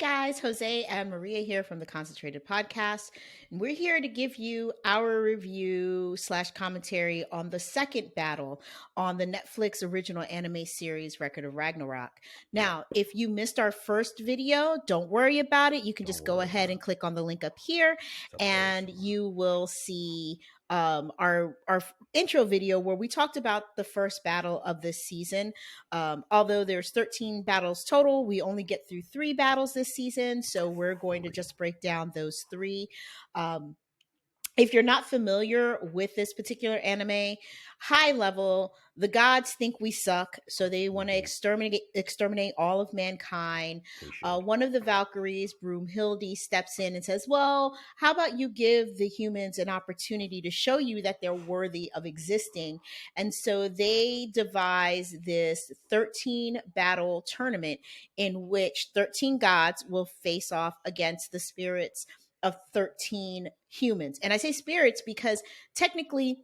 guys, Jose and Maria here from the Concentrated Podcast. And we're here to give you our review slash commentary on the second battle on the Netflix original anime series Record of Ragnarok. Now, if you missed our first video, don't worry about it. You can just go ahead and click on the link up here and you will see our intro video where we talked about the first battle of this season. Although there's 13 battles total, we only get through 3 battles this season, so we're going to just break down those 3. If you're not familiar with this particular anime, high level, the gods think we suck, so they want to exterminate all of mankind. One of the Valkyries, Broomhilde, steps in and says, well, how about you give the humans an opportunity to show you that they're worthy of existing? And so they devise this 13 battle tournament in which 13 gods will face off against the spirits of 13 humans. And I say spirits because technically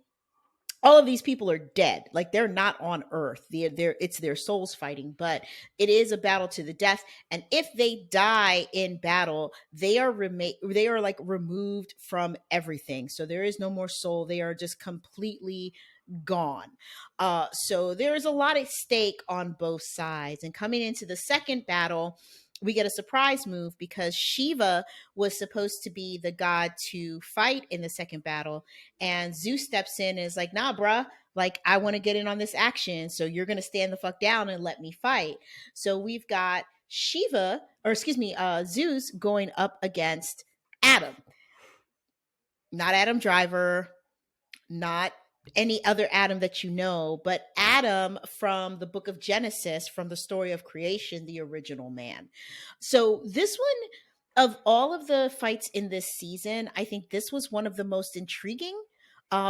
all of these people are dead. Like, they're not on Earth. It's their souls fighting, but it is a battle to the death. And if they die in battle, they are like removed from everything. So there is no more soul. They are just completely gone. So there is a lot at stake on both sides. And coming into the second battle, we get a surprise move because Shiva was supposed to be the god to fight in the second battle. And Zeus steps in and is like, nah, bruh, like, I want to get in on this action. So you're going to stand the fuck down and let me fight. So we've got Zeus going up against Adam. Not Adam Driver, not any other Adam that you know, but Adam from the book of Genesis, from the story of creation, the original man. So this one, of all of the fights in this season, I think this was one of the most intriguing,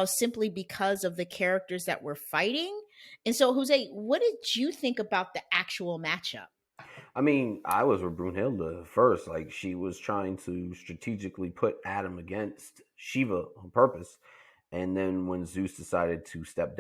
simply because of the characters that were fighting. And so, Jose, what did you think about the actual matchup? I mean, I was with Brunhilde first. Like, she was trying to strategically put Adam against Shiva on purpose. And then when Zeus decided to step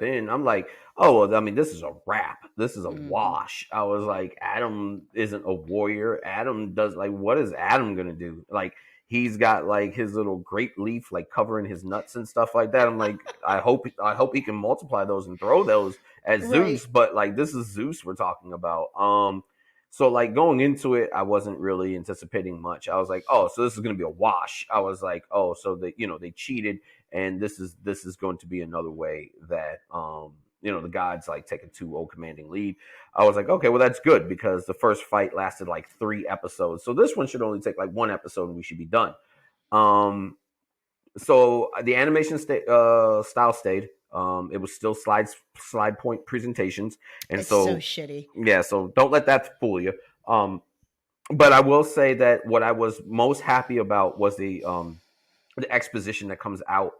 in, I'm like, oh, well, I mean, this is a wrap. This is a wash. I was like, Adam isn't a warrior. Adam does, like, what is Adam going to do? Like, he's got like his little grape leaf, like, covering his nuts and stuff like that. I'm like, I hope he can multiply those and throw those at Zeus. But like, this is Zeus we're talking about. So like, going into it, I wasn't really anticipating much. I was like, oh, so this is going to be a wash. I was like, oh, so they cheated. And this is going to be another way that the gods like take a 2-0 commanding lead. I was like, okay, well, that's good, because the first fight lasted like 3 episodes, so this one should only take like 1 episode and we should be done. So the animation style stayed. It was still slide point presentations, and it's so shitty. Yeah, so don't let that fool you. But I will say that what I was most happy about was the exposition that comes out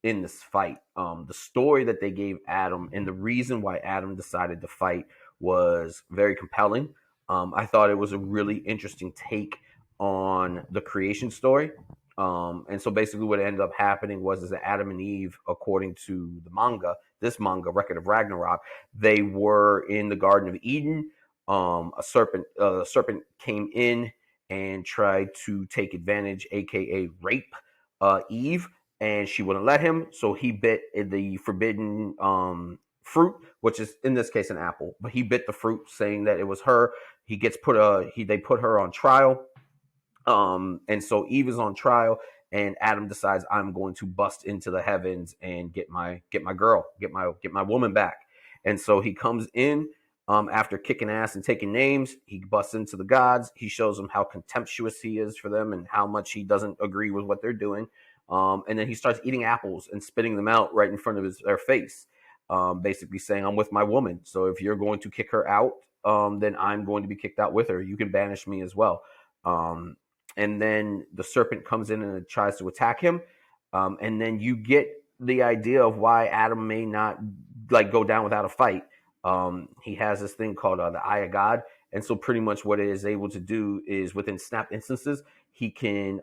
in this fight. The story that they gave Adam and the reason why Adam decided to fight was very compelling. I thought it was a really interesting take on the creation story. And so basically what ended up happening was that Adam and Eve, according to this manga, Record of Ragnarok, they were in the Garden of Eden. A serpent came in and tried to take advantage, aka rape, Eve, and she wouldn't let him. So he bit the forbidden fruit, which is in this case an apple. But he bit the fruit, saying that it was her. They put her on trial. And so Eve is on trial, and Adam decides, I'm going to bust into the heavens and get my woman back. And so he comes in. After kicking ass and taking names, he busts into the gods. He shows them how contemptuous he is for them and how much he doesn't agree with what they're doing. And then he starts eating apples and spitting them out right in front of their face, basically saying, I'm with my woman. So if you're going to kick her out, then I'm going to be kicked out with her. You can banish me as well. And then the serpent comes in and tries to attack him. And then you get the idea of why Adam may not like go down without a fight. He has this thing called the Eye of God. And so pretty much what it is able to do is, within snap instances, he can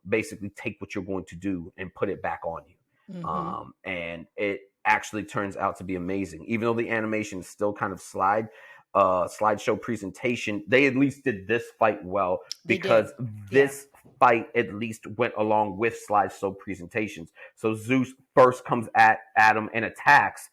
basically take what you're going to do and put it back on you. And it actually turns out to be amazing. Even though the animation is still kind of slide, slideshow presentation, they at least did this fight well They did. because Yeah. this fight at least went along with slideshow presentations. So Zeus first comes at Adam and attacks,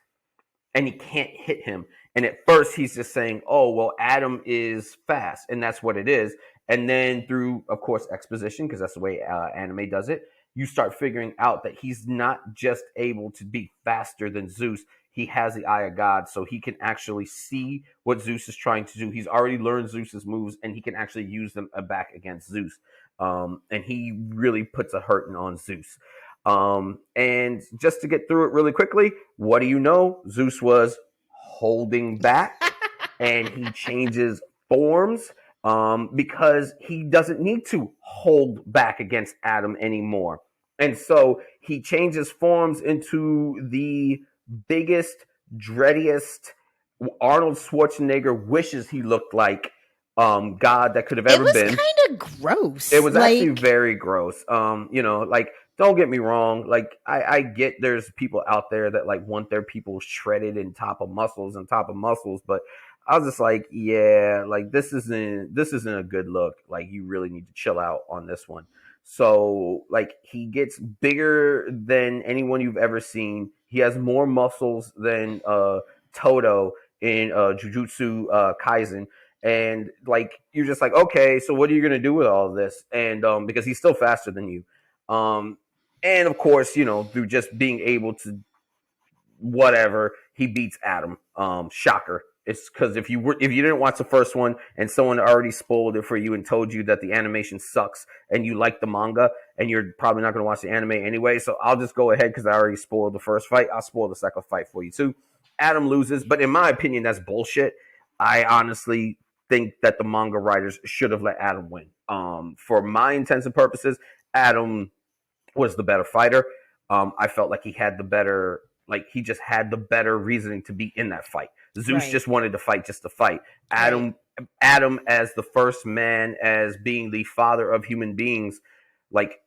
and he can't hit him. And at first, he's just saying, "Oh, well, Adam is fast," and that's what it is. And then through, of course, exposition, because that's the way anime does it, you start figuring out that he's not just able to be faster than Zeus. He has the eye of God, so he can actually see what Zeus is trying to do. He's already learned Zeus's moves, and he can actually use them back against Zeus. And he really puts a hurting on Zeus. And just to get through it really quickly, what do you know? Zeus was holding back, and he changes forms because he doesn't need to hold back against Adam anymore. And so he changes forms into the biggest, dreadiest Arnold Schwarzenegger wishes he looked like God that could have It ever was been. kind of gross. It was actually very gross. Like, don't get me wrong. Like, I get there's people out there that like want their people shredded and top of muscles and top of muscles, but I was just like, yeah, like this isn't a good look. Like, you really need to chill out on this one. So like, he gets bigger than anyone you've ever seen. He has more muscles than Toto in Jujutsu Kaisen. And like, you're just like, okay, so what are you gonna do with all of this? And because he's still faster than you, and of course, through just being able to whatever, he beats Adam. Shocker. It's because if you didn't watch the first one and someone already spoiled it for you and told you that the animation sucks and you like the manga and you're probably not going to watch the anime anyway, so I'll just go ahead because I already spoiled the first fight. I'll spoil the second fight for you too. Adam loses, but in my opinion, that's bullshit. I honestly think that the manga writers should have let Adam win. For my intents and purposes, Adam was the better fighter. I felt like he just had the better reasoning to be in that fight. Zeus just wanted to fight just to fight. Adam, right. Adam as the first man, as being the father of human beings, like,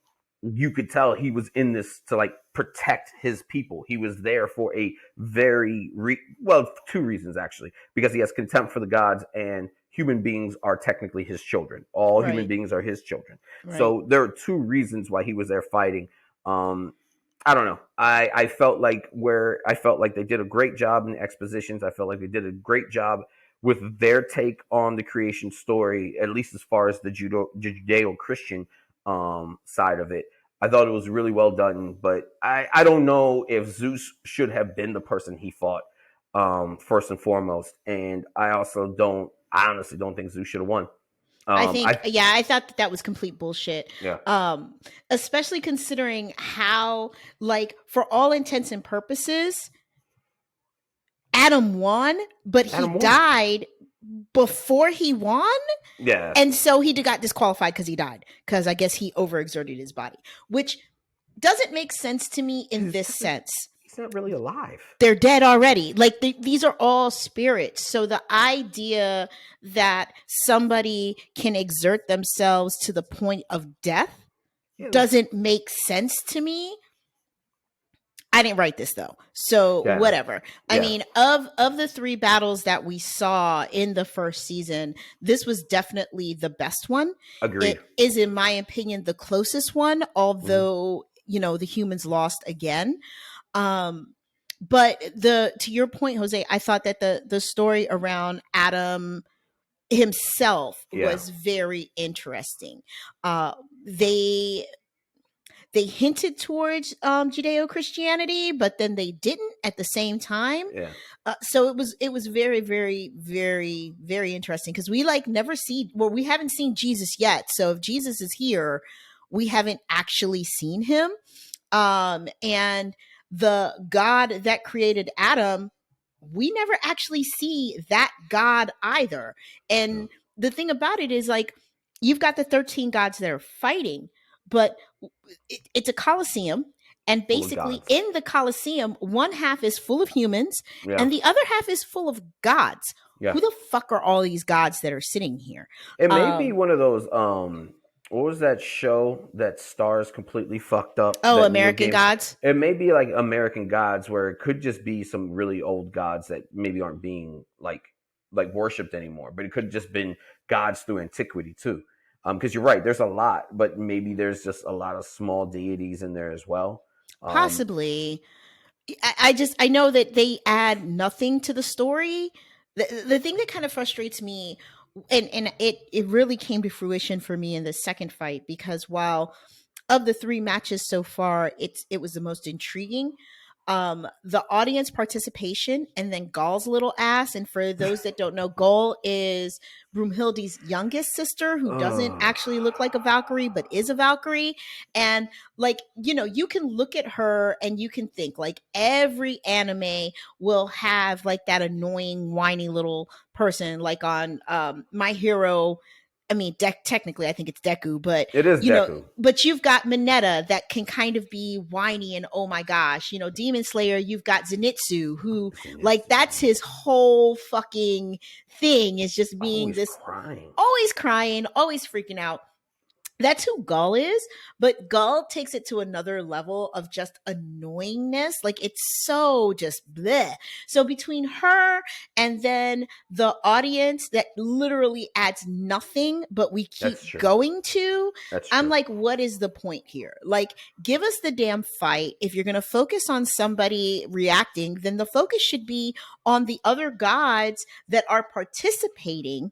you could tell he was in this to like protect his people. He was there for a two reasons actually, because he has contempt for the gods and human beings are technically his children. All human beings are his children. Right. So there are two reasons why he was there fighting. I don't know. I felt like they did a great job in the expositions. I felt like they did a great job with their take on the creation story, at least as far as the Judeo-Christian side of it. I thought it was really well done, but I don't know if Zeus should have been the person he fought first and foremost. And I honestly don't think Zeus should have won. I thought that was complete bullshit. Yeah. Especially considering how, like, for all intents and purposes, Adam won, but he died before he won. Yeah. And so he got disqualified because he died, because I guess he overexerted his body, which doesn't make sense to me in this sense. He's not really alive. They're dead already. Like, these are all spirits. So the idea that somebody can exert themselves to the point of death doesn't make sense to me. I didn't write this though, so whatever. I mean, of the three battles that we saw in the first season, this was definitely the best one. Agreed. It is, in my opinion, the closest one, although the humans lost again. But to your point, Jose, I thought that the story around Adam himself was very interesting. They hinted towards Judeo-Christianity, but then they didn't at the same time. Yeah. So it was very, very, very, very interesting, because we we haven't seen Jesus yet. So if Jesus is here, we haven't actually seen him. And the God that created Adam, we never actually see that God either. And the thing about it is, like, you've got the 13 gods that are fighting, but it's a Colosseum, and basically in the Colosseum, one half is full of humans and the other half is full of gods. Who the fuck are all these gods that are sitting here? It may be one of those what was that show that stars completely fucked up? Oh, American Gods? It may be like American Gods, where it could just be some really old gods that maybe aren't being like like worshipped anymore, but it could have just been gods through antiquity too. Because you're right, there's a lot, but maybe there's just a lot of small deities in there as well. Um, Possibly. I know that they add nothing to the story. The thing that kind of frustrates me, and it really came to fruition for me in the second fight, because while of the three matches so far, it was the most intriguing. The audience participation, and then Gaul's little ass. And for those that don't know, Gaul is Broomhilde's youngest sister, who doesn't ugh, actually look like a Valkyrie but is a Valkyrie. And like, you can look at her and you can think like every anime will have like that annoying whiny little person, like on My Hero. I mean, technically, I think it's Deku, but it is Deku. but you've got Mineta that can kind of be whiny and oh my gosh, Demon Slayer. You've got Zenitsu, who like Zenitsu, that's his whole fucking thing, is just being always this, crying. always crying, always freaking out. That's who Gull is, but Gull takes it to another level of just annoyingness. Like it's so just bleh. So between her and then the audience that literally adds nothing, but we That's keep true. going to, That's I'm true. like, what is the point here? Like, give us the damn fight. If you're going to focus on somebody reacting, then the focus should be on the other gods that are participating,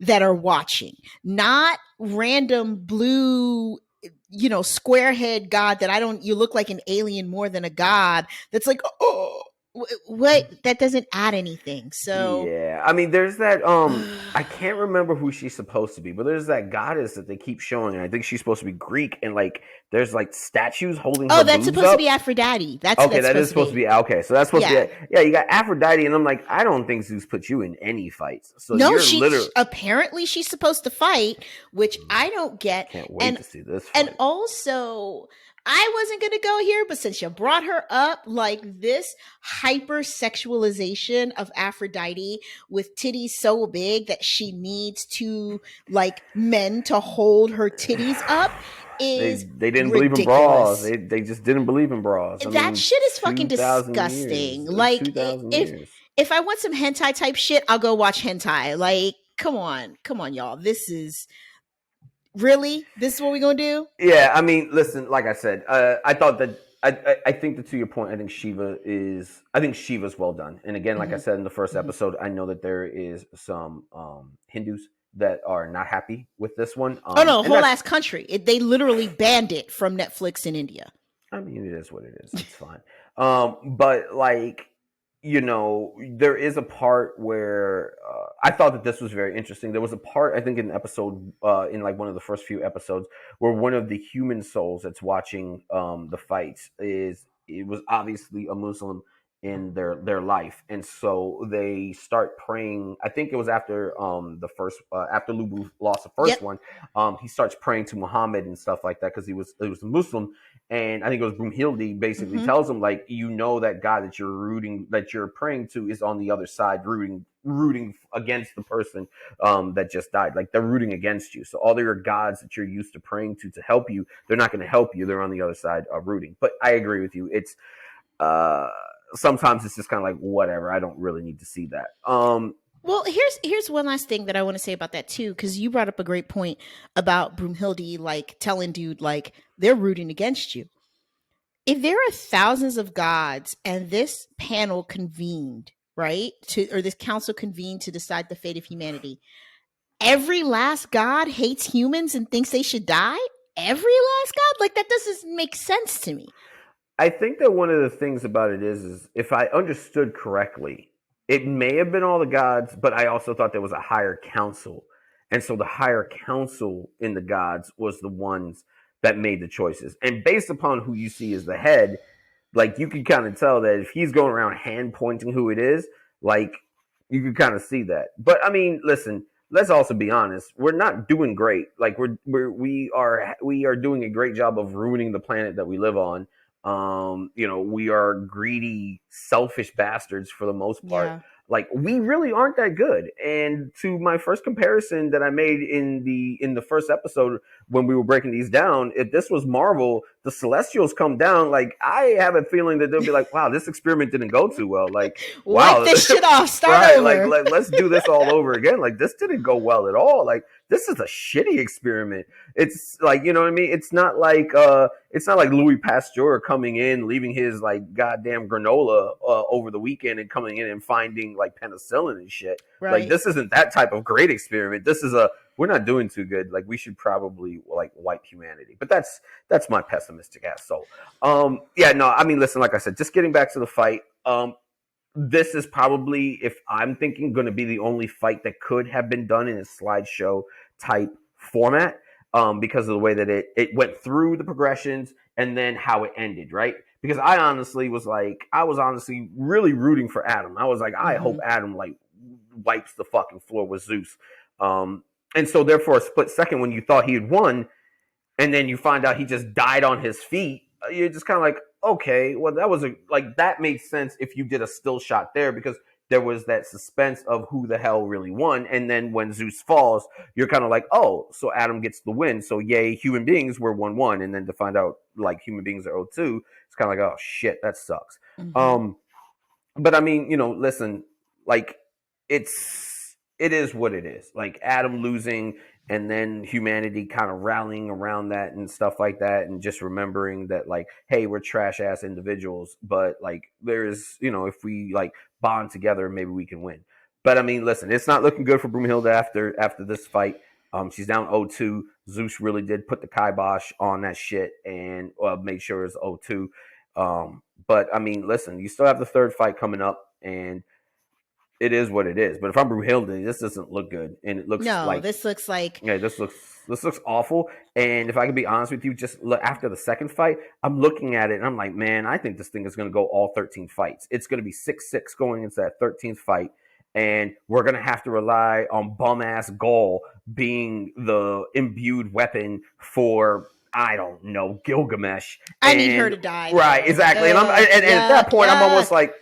that are watching, not random blue, square head god that I don't, you look like an alien more than a god. That's like, oh, what, that doesn't add anything. So Yeah, I mean, there's that. I can't remember who she's supposed to be, but there's that goddess that they keep showing, and I think she's supposed to be Greek, and like, there's like statues holding her oh, that's boobs supposed to be up. Aphrodite. That's Okay, that's that is supposed to supposed to be. be okay. So that's supposed to Yeah. be yeah. You got Aphrodite, and I'm like, I don't think Zeus put you in any fights. So No, you're literally apparently she's supposed to fight, which I don't get. can't wait And to see this and fight. also, I wasn't going to go here, but since you brought her up, like this hypersexualization of Aphrodite with titties so big that she needs to like men to hold her titties up is They didn't believe in bras. ridiculous. They just didn't believe in bras. I That mean, shit is fucking 2,000 years. disgusting. Like 2,000 years. if I want some hentai type shit, I'll go watch hentai. Like, come on, y'all. This is really, this is what we're gonna do. Yeah, I mean, listen. Like I said, I thought that I think that to your point, I think Shiva's well done. And again, like I Mhm, said in the first mhm. episode, I know that there is some Hindus that are not happy with this one. Oh no, And whole that's, ass country. They literally banned it from Netflix in India. I mean, it is what it is. It's fine. But like, there is a part where I thought that this was very interesting. There was a part, I think, in an episode, in like one of the first few episodes, where one of the human souls that's watching the fights it was obviously a Muslim in their life, and so they start praying. I think it was after the first after Lubu lost the first Yep. one, he starts praying to Muhammad and stuff like that because he was a Muslim. And I think it was Broomhilde basically Hmm. tells him, like, that God that you're praying to is on the other side, rooting against the person that just died. Like, they're rooting against you. So all your gods that you're used to praying to help you, they're not going to help you. They're on the other side rooting. But I agree with you. It's uh, sometimes it's just kind of like whatever. I don't really need to see that. Well, here's one last thing that I want to say about that too, because you brought up a great point about Broomhilde, like telling dude like they're rooting against you. If there are thousands of gods and this panel convened, right, or this council convened to decide the fate of humanity, every last god hates humans and thinks they should die? Every last god? Like that doesn't make sense to me. I think that one of the things about it is if I understood correctly, it may have been all the gods, but I also thought there was a higher council. And so the higher council in the gods was the ones that made the choices. And based upon who you see as the head, like you can kind of tell that if he's going around hand pointing who it is, like you can kind of see that. But I mean, listen, let's also be honest. We're not doing great. Like we are doing a great job of ruining the planet that we live on. We are greedy, selfish bastards for the most part. Yeah. Like, we really aren't that good. And to my first comparison that I made in the first episode when we were breaking these down, if this was Marvel, the Celestials come down. Like, I have a feeling that they'll be like, wow, this experiment didn't go too well. Like, Wipe wow, this shit off. Start right? over. Let's do this all over again. Like, this didn't go well at all. Like, this is a shitty experiment. It's like, you know what I mean? It's not like Louis Pasteur coming in, leaving his like goddamn granola over the weekend and coming in and finding like penicillin and shit. Right. Like, this isn't that type of great experiment. This is we're not doing too good. Like, we should probably like wipe humanity. But that's my pessimistic ass soul. Yeah, no, I mean, listen, like I said, just getting back to the fight. This is probably, if I'm thinking, going to be the only fight that could have been done in a slideshow type format, because of the way that it went through the progressions and then how it ended, right? Because I was honestly really rooting for Adam. I was like, I hope Adam like wipes the fucking floor with Zeus. And so therefore, a split second when you thought he had won, and then you find out he just died on his feet, you're just kind of like, okay, well, that made sense if you did a still shot there, because there was that suspense of who the hell really won. And then when Zeus falls, you're kind of like, oh, so Adam gets the win. So yay, human beings were 1-1. And then to find out like human beings are 0-2, it's kind of like, oh shit, that sucks. But I mean, listen, like, it is what it is. Like, Adam losing and then humanity kind of rallying around that and stuff like that, and just remembering that, like, hey, we're trash ass individuals, but like, there's, if we like bond together, maybe we can win. But I mean, listen, it's not looking good for Broomhilda after this fight. She's down 0-2. Zeus really did put the kibosh on that shit and made sure it's 0-2. But I mean, listen, you still have the third fight coming up, and it is what it is. But if I'm Brunhilde, this doesn't look good, and it looks this looks awful. And if I can be honest with you, just look, after the second fight, I'm looking at it and I'm like, man, I think this thing is going to go all 13 fights. It's going to be 6-6 going into that 13th fight, and we're going to have to rely on bum ass Gaul being the imbued weapon for, I don't know, Gilgamesh. I need her to die. Right, exactly. And at that point, I'm almost like,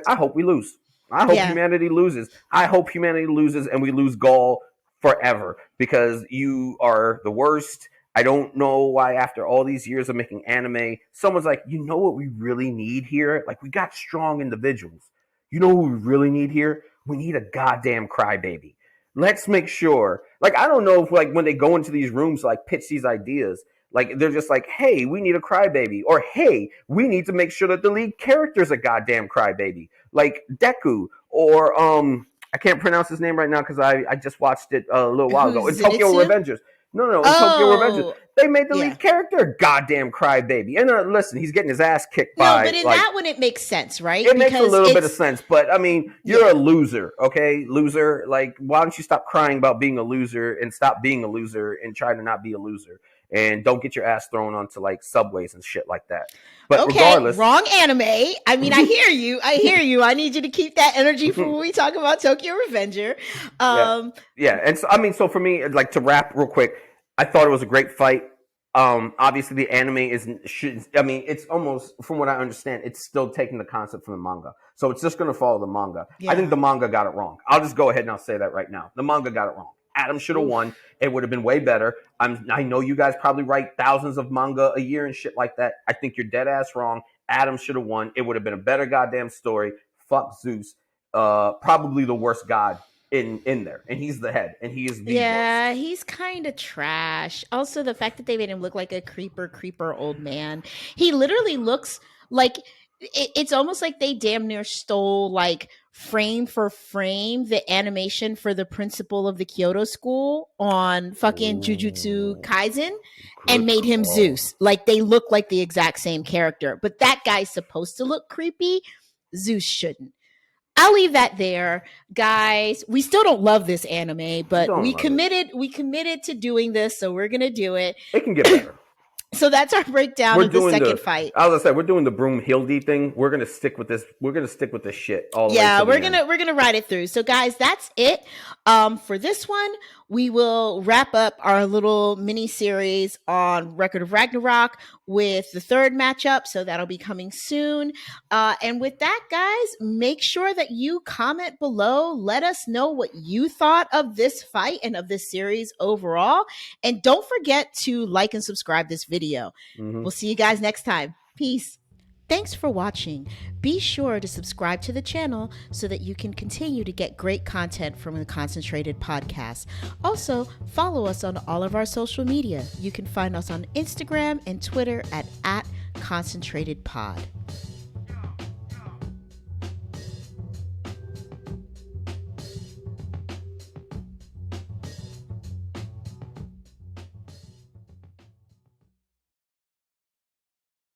I hope we lose. I hope humanity loses. I hope humanity loses and we lose Gaul forever, because you are the worst. I don't know why after all these years of making anime, someone's like, you know what we really need here? Like, we got strong individuals. You know what we really need here? We need a goddamn crybaby. Let's make sure. Like, I don't know if, like, when they go into these rooms, like, pitch these ideas, like, they're just like, hey, we need a crybaby. Or, hey, we need to make sure that the lead character's a goddamn crybaby. Like Deku, or I can't pronounce his name right now because I just watched it a little while ago. In Tokyo Revengers. No, in Tokyo Revengers. They made the lead character a goddamn crybaby. And listen, he's getting his ass kicked by... No, but in that one, it makes sense, right? It makes a little bit of sense. But, I mean, you're a loser, okay? Loser. Like, why don't you stop crying about being a loser and stop being a loser and try to not be a loser? And don't get your ass thrown onto, like, subways and shit like that. But regardless... wrong anime. I mean, I hear you. I need you to keep that energy for when we talk about Tokyo Revenger. Yeah. And so, I mean, so for me, like, to wrap real quick, I thought it was a great fight. Obviously, the anime it's almost, from what I understand, it's still taking the concept from the manga. So it's just going to follow the manga. Yeah. I think the manga got it wrong. I'll just go ahead and I'll say that right now. The manga got it wrong. Adam should have won. It would have been way better. I know you guys probably write thousands of manga a year and shit like that. I think you're dead ass wrong. Adam should have won. It would have been a better goddamn story. Fuck Zeus. Probably the worst god in there, and he's the head, and he is the worst. He's kind of trash. Also, the fact that they made him look like a creeper old man. He literally looks like it's almost like they damn near stole, like, frame for frame the animation for the principal of the Kyoto school on fucking Jujutsu Kaisen and made him Zeus. Like, they look like the exact same character, but that guy's supposed to look creepy. Zeus shouldn't. I'll leave that there, guys. We still don't love this anime, but we committed to doing this, so we're gonna do it. It can get better. So that's our breakdown of the second fight. As I said, we're doing the Broomhilde thing. We're gonna stick with this. We're gonna stick with this shit all the way. Yeah, we're gonna ride it through. So guys, that's it for this one. we will wrap up our little mini series on Record of Ragnarok with the third matchup. So that'll be coming soon. And with that, guys, make sure that you comment below. Let us know what you thought of this fight and of this series overall. And don't forget to like and subscribe this video. Mm-hmm. We'll see you guys next time. Peace. Thanks for watching. Be sure to subscribe to the channel so that you can continue to get great content from the Concentrated Podcast. Also, follow us on all of our social media. You can find us on Instagram and Twitter at @ConcentratedPod.